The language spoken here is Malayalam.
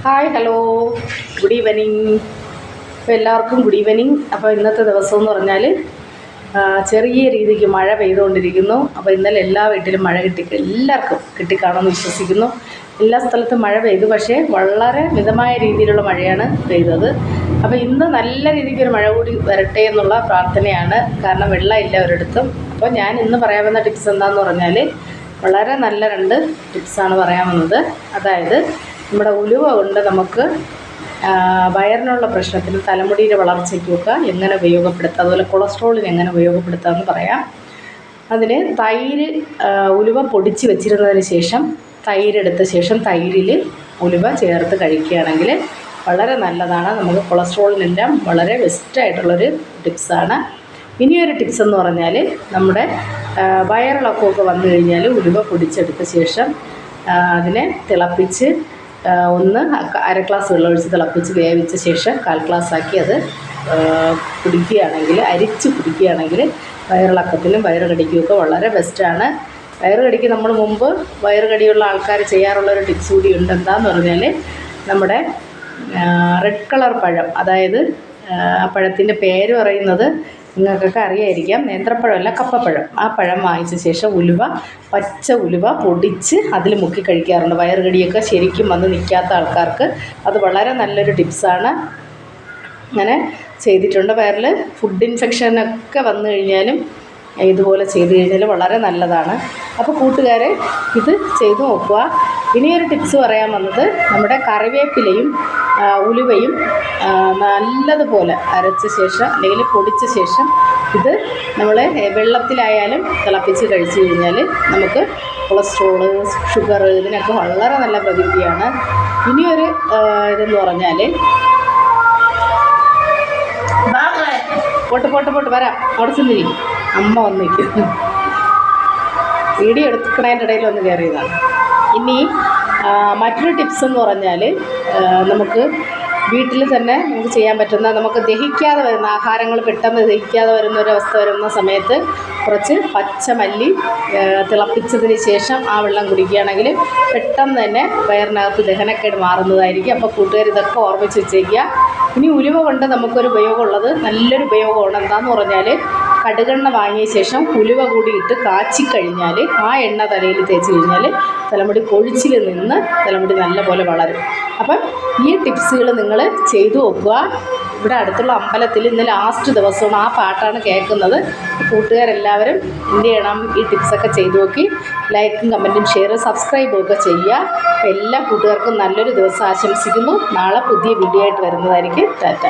Hi hello good evening. അപ്പോൾ എല്ലാവർക്കും ഗുഡ് ഈവനിങ്. അപ്പോൾ ഇന്നത്തെ ദിവസം എന്ന് പറഞ്ഞാൽ ചെറിയ രീതിക്ക് മഴ പെയ്തുകൊണ്ടിരിക്കുന്നു. അപ്പോൾ ഇന്നലെ എല്ലാ വീട്ടിലും മഴ എല്ലാവർക്കും കിട്ടിക്കാണുമെന്ന് വിശ്വസിക്കുന്നു. എല്ലാ സ്ഥലത്തും മഴ പെയ്തു, പക്ഷേ വളരെ മിതമായ രീതിയിലുള്ള മഴയാണ് പെയ്തത്. അപ്പോൾ ഇന്ന് നല്ല രീതിക്കൊരു മഴ കൂടി വരട്ടെ എന്നുള്ള പ്രാർത്ഥനയാണ്. കാരണം വെള്ളമില്ല ഒരിടത്തും. അപ്പോൾ ഞാൻ ഇന്ന് പറയാവുന്ന ടിപ്സ് എന്താണെന്ന് പറഞ്ഞാൽ വളരെ നല്ല 2 ടിപ്സാണ് പറയാവുന്നത്. അതായത് നമ്മുടെ ഉലുവ കൊണ്ട് നമുക്ക് വയറിനുള്ള പ്രശ്നത്തിന്, തലമുടിയുടെ വളർച്ചയ്ക്കുമൊക്കെ എങ്ങനെ ഉപയോഗപ്പെടുത്താം, അതുപോലെ കൊളസ്ട്രോളിന് എങ്ങനെ ഉപയോഗപ്പെടുത്താമെന്ന് പറയാം. അതിന് തൈര്, ഉലുവ പൊടിച്ച് വെച്ചിരുന്നതിന് ശേഷം തൈരെടുത്ത ശേഷം തൈരിൽ ഉലുവ ചേർത്ത് കഴിക്കുകയാണെങ്കിൽ വളരെ നല്ലതാണ്. നമുക്ക് കൊളസ്ട്രോളിനെല്ലാം വളരെ ബെസ്റ്റായിട്ടുള്ളൊരു ടിപ്സാണ്. ഇനിയൊരു ടിപ്സ് എന്ന് പറഞ്ഞാൽ നമ്മുടെ വയറിളക്കമൊക്കെ വന്നു കഴിഞ്ഞാൽ ഉലുവ പൊടിച്ചെടുത്ത ശേഷം അതിനെ തിളപ്പിച്ച് അര ഗ്ലാസ് വെള്ളമൊഴിച്ച് തിളപ്പിച്ച് വേവിച്ച ശേഷം 1/4 ഗ്ലാസ്സാക്കി അത് കുടിക്കുകയാണെങ്കിൽ, അരിച്ച് കുടിക്കുകയാണെങ്കിൽ വയറിളക്കത്തിനും വയറുകടിക്കുമൊക്കെ വളരെ ബെസ്റ്റാണ്. വയറുകടിക്ക് നമ്മൾ മുമ്പ് വയറുകടിയുള്ള ആൾക്കാർ ചെയ്യാറുള്ളൊരു ടിപ്സ് കൂടിയുണ്ട്. എന്താണെന്ന് പറഞ്ഞാൽ നമ്മുടെ റെഡ് കളർ പഴം, അതായത് ആ പഴത്തിൻ്റെ പേര് പറയുന്നത് നിങ്ങൾക്കൊക്കെ അറിയായിരിക്കാം, നേന്ത്രപ്പഴമല്ല കപ്പപ്പഴം. ആ പഴം വാങ്ങിച്ച ശേഷം പച്ച ഉലുവ പൊടിച്ച് അതിൽ മുക്കി കഴിക്കാറുണ്ട്. വയറുകടിയൊക്കെ ശരിക്കും വന്ന് നിൽക്കാത്ത ആൾക്കാർക്ക് അത് വളരെ നല്ലൊരു ടിപ്സാണ്. അങ്ങനെ ചെയ്തിട്ടുണ്ട്. വയറിൽ ഫുഡ് ഇൻഫെക്ഷനൊക്കെ വന്നു കഴിഞ്ഞാലും ഇതുപോലെ ചെയ്ത് കഴിഞ്ഞാൽ വളരെ നല്ലതാണ്. അപ്പോൾ കൂട്ടുകാരെ, ഇത് ചെയ്ത് നോക്കുക. ഇനിയൊരു ടിപ്സ് പറയാൻ വന്നത്, നമ്മുടെ കറിവേപ്പിലയും ഉലുവയും നല്ലതുപോലെ അരച്ച ശേഷം അല്ലെങ്കിൽ പൊടിച്ച ശേഷം ഇത് നമ്മൾ വെള്ളത്തിലായാലും തിളപ്പിച്ച് കഴിച്ച് കഴിഞ്ഞാൽ നമുക്ക് കൊളസ്ട്രോള്, ഷുഗർ ഇതിനൊക്കെ വളരെ നല്ല പ്രതിവിധിയാണ്. ഇനിയൊരു ഇതെന്ന് പറഞ്ഞാൽ, പോട്ട് വരാം, അവിടെ ചെന്നിരി, അമ്മ വന്നിരിക്കുന്നു. വീഡിയോ എടുക്കണതിൻ്റെ ഇടയിൽ ഒന്ന് കയറിയതാണ്. ഇനി മറ്റൊരു ടിപ്സ് എന്ന് പറഞ്ഞാൽ, നമുക്ക് വീട്ടിൽ തന്നെ നമുക്ക് ചെയ്യാൻ പറ്റുന്ന, നമുക്ക് ദഹിക്കാതെ വരുന്ന ആഹാരങ്ങൾ പെട്ടെന്ന് ദഹിക്കാതെ വരുന്നൊരവസ്ഥ വരുന്ന സമയത്ത് കുറച്ച് പച്ചമല്ലി തിളപ്പിച്ചതിന് ശേഷം ആ വെള്ളം കുടിക്കുകയാണെങ്കിൽ പെട്ടെന്ന് തന്നെ വയറിനകത്ത് ദഹനക്കേട് മാറുന്നതായിരിക്കും. അപ്പോൾ കൂട്ടുകാർ ഇതൊക്കെ ഓർമ്മിച്ച് വെച്ചേക്കുക. ഇനി ഉലുവ കൊണ്ട് നമുക്കൊരു ഉപയോഗമുള്ളത്, നല്ലൊരു ഉപയോഗമാണ്. എന്താണെന്ന് പറഞ്ഞാൽ, കടുകെണ്ണ വാങ്ങിയ ശേഷം ഉലുവ കൂടി ഇട്ട് കാച്ചിക്കഴിഞ്ഞാൽ ആ എണ്ണ തലയിൽ തേച്ച് കഴിഞ്ഞാൽ തലമുടി കൊഴിച്ചിൽ നിന്ന് തലമുടി നല്ലപോലെ വളരും. അപ്പം ഈ ടിപ്സുകൾ നിങ്ങൾ ചെയ്തു നോക്കുക. ഇവിടെ അടുത്തുള്ള അമ്പലത്തിൽ ഇന്ന് ലാസ്റ്റ് ദിവസമാണ്, ആ പാട്ടാണ് കേൾക്കുന്നത്. കൂട്ടുകാരെല്ലാവരും എന്ത് ചെയ്യണം, ഈ ടിപ്സൊക്കെ ചെയ്തു നോക്കി ലൈക്കും കമൻറ്റും ഷെയറും സബ്സ്ക്രൈബും ഒക്കെ ചെയ്യുക. എല്ലാ കൂട്ടുകാർക്കും നല്ലൊരു ദിവസം ആശംസിക്കുന്നു. നാളെ പുതിയ വീഡിയോ ആയിട്ട് വരുന്നതായിരിക്കും. ടാറ്റ.